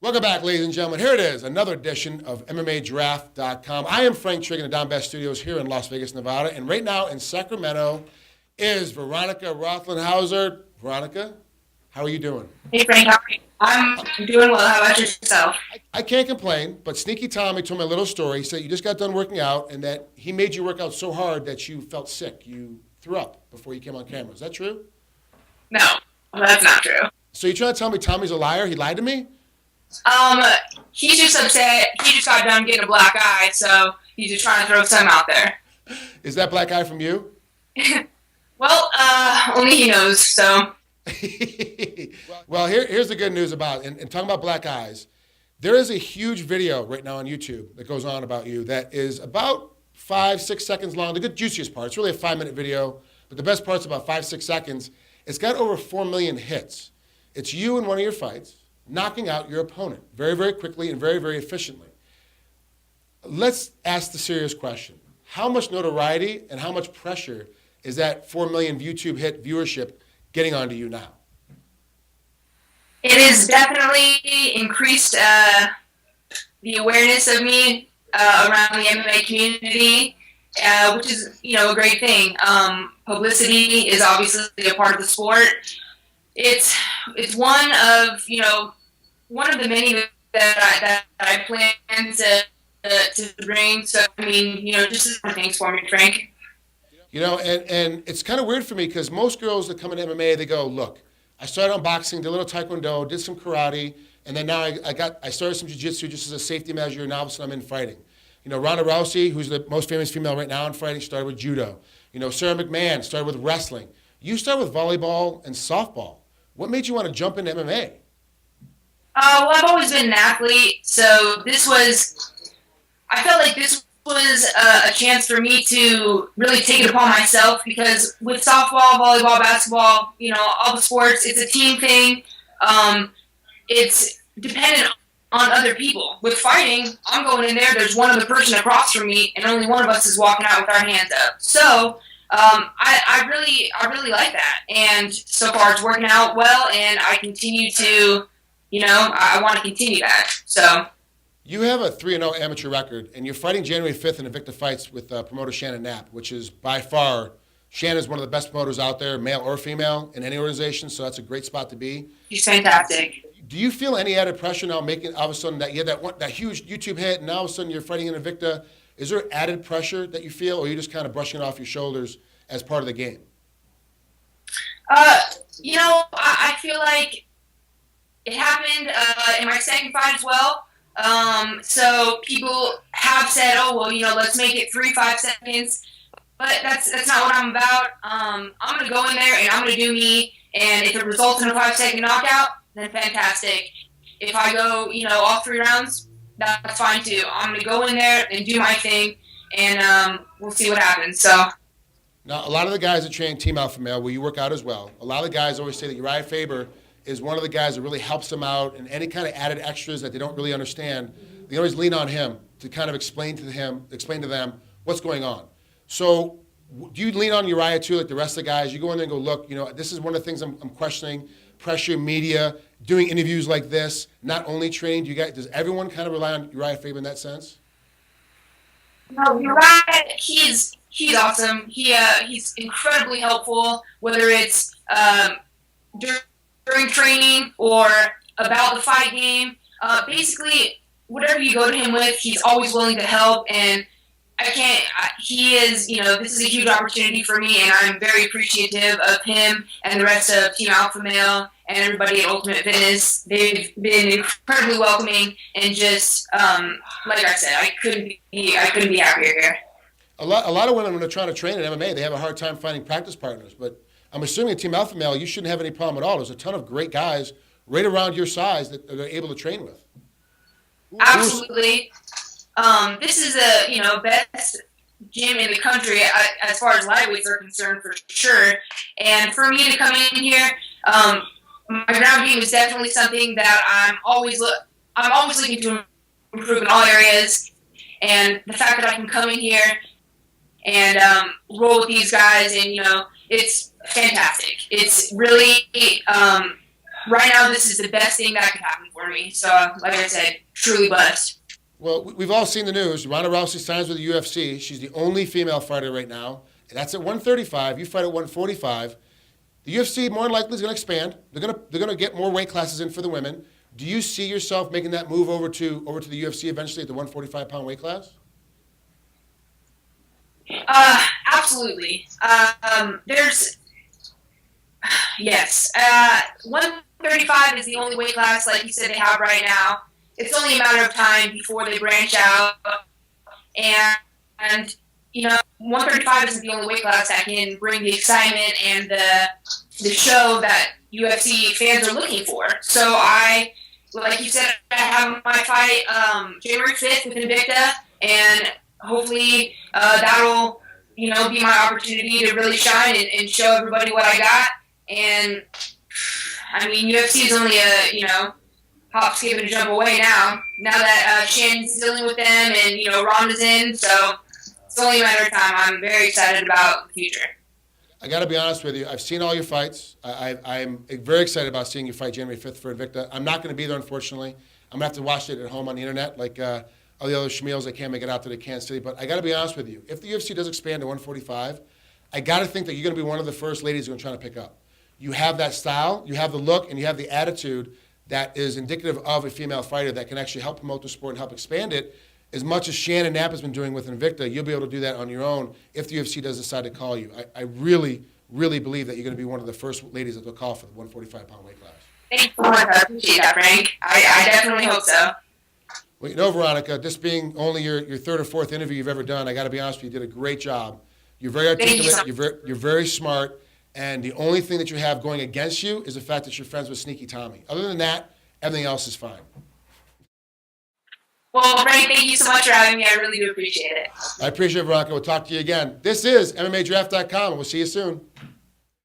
Welcome back, ladies and gentlemen. Here it is, another edition of MMADraft.com. I am Frank Trigg in the Down Best Studios here in Las Vegas, Nevada. And right now in Sacramento is Veronica Rothenhausler. Veronica, how are you doing? Hey, Frank, how are you? I'm doing well. How about yourself? I can't complain, but Sneaky Tommy told me a little story. He said you just got done working out and that he made you work out so hard that you felt sick. You threw up before you came on camera. Is that true? No, that's not true. So you're trying to tell me Tommy's a liar? He lied to me? He's just upset. He just got done getting a black eye, so he's just trying to throw some out there. Is that black eye from you? Well, only he knows, so. Well, here's the good news about it. And talking about black eyes, there is a huge video right now on YouTube that goes on about you that is about 5-6 seconds long. The good juiciest part, it's really a 5-minute video, but the best part's about 5-6 seconds. It's got over 4 million hits. It's you in one of your fights, knocking out your opponent very, very quickly and very, very efficiently. Let's ask the serious question. How much notoriety and how much pressure is that 4 million YouTube hit viewership getting onto you now? It has definitely increased the awareness of me around the MMA community, which is, a great thing. Publicity is obviously a part of the sport. It's one of the many that I plan to bring. So just thanks for me, Frank. And it's kind of weird for me because most girls that come into MMA, they go, look, I started on boxing, did a little taekwondo, did some karate, and then now I started some jiu-jitsu just as a safety measure, and now all of a sudden I'm in fighting. Ronda Rousey, who's the most famous female right now in fighting, started with judo. Sarah McMahon started with wrestling. You started with volleyball and softball. What made you want to jump into MMA? Well, I've always been an athlete, so I felt like this was a chance for me to really take it upon myself because with softball, volleyball, basketball, all the sports, it's a team thing. It's dependent on other people. With fighting, I'm going in there, there's one other person across from me, and only one of us is walking out with our hands up. So I really like that, and so far it's working out well, and I continue to, I want to continue that. So you have a 3-0 amateur record, and you're fighting January 5th in Invicta Fights with promoter Shannon Knapp, which is by far, Shannon's one of the best promoters out there, male or female, in any organization, so that's a great spot to be. He's fantastic. Do you feel any added pressure now making, all of a sudden, that you had that huge YouTube hit, and now all of a sudden you're fighting in Invicta? Is there added pressure that you feel, or are you just kind of brushing it off your shoulders as part of the game? I feel like it happened in my second fight as well. So people have said, oh, well, let's make it 3-5 seconds. But that's not what I'm about. I'm going to go in there and I'm going to do me. And if it results in a 5-second knockout, then fantastic. If I go, all 3 rounds, that's fine too. I'm going to go in there and do my thing, and we'll see what happens. So. Now, a lot of the guys that train Team Alpha Male, where you work out as well, a lot of the guys always say that Uriah Faber is one of the guys that really helps them out, and any kind of added extras that they don't really understand, they always lean on him to kind of explain to them what's going on. So do you lean on Uriah too, like the rest of the guys? You go in there and go, look, this is one of the things I'm questioning, pressure, media, doing interviews like this, not only training. Does everyone kind of rely on Uriah Faber in that sense? No, Uriah, he's awesome. He's incredibly helpful, whether it's during training or about the fight game. Basically, whatever you go to him with, he's always willing to help. And he is, this is a huge opportunity for me, and I'm very appreciative of him and the rest of Team Alpha Male and everybody at Ultimate Fitness. They've been incredibly welcoming, and just, like I said, I couldn't be happier here. A lot of women, when they're trying to train in MMA, they have a hard time finding practice partners. But I'm assuming at Team Alpha Male, you shouldn't have any problem at all. There's a ton of great guys right around your size that they're able to train with. Absolutely. This is the best gym in the country as far as lightweights are concerned, for sure. And for me to come in here, my ground game is definitely something that I'm always looking to improve in all areas. And the fact that I can come in here and roll with these guys, and it's fantastic. It's really right now this is the best thing that could happen for me. So, like I said, truly blessed. Well, we've all seen the news. Ronda Rousey signs with the UFC. She's the only female fighter right now, and that's at 135. You fight at 145. The UFC more than likely is going to expand. They're going to get more weight classes in for the women. Do you see yourself making that move over to the UFC eventually at the 145-pound weight class? Absolutely. Yes. 135 is the only weight class, like you said, they have right now. It's only a matter of time before they branch out. And 135 isn't the only weight class that can bring the excitement and the show that UFC fans are looking for. So like you said, I have my fight January 5th with Invicta, and hopefully that'll be my opportunity to really shine and show everybody what I got. And I mean, UFC is only a hop, skip, and jump away now that Shannon's dealing with them and Ronda's in, so it's only a matter of time. I'm very excited about the future. I got to be honest with you. I've seen all your fights. I'm very excited about seeing you fight January 5th for Invicta. I'm not going to be there, unfortunately. I'm going to have to watch it at home on the internet, like all the other schmeals that can't make it out to Kansas City. But I got to be honest with you. If the UFC does expand to 145, I got to think that you're going to be one of the first ladies who are trying to pick up. You have that style, you have the look, and you have the attitude that is indicative of a female fighter that can actually help promote the sport and help expand it. As much as Shannon Knapp has been doing with Invicta, you'll be able to do that on your own if the UFC does decide to call you. I really, really believe that you're going to be one of the first ladies that they'll call for the 145-pound weight class. Thank you so much. I appreciate that, Frank. I definitely hope so. Well, Veronica, this being only your third or fourth interview you've ever done, I got to be honest with you, you did a great job. You're very articulate, you're very smart, and the only thing that you have going against you is the fact that you're friends with Sneaky Tommy. Other than that, everything else is fine. Well, Frank, thank you so much for having me. I really do appreciate it. I appreciate it, Veronica. We'll talk to you again. This is MMADraft.com, and we'll see you soon.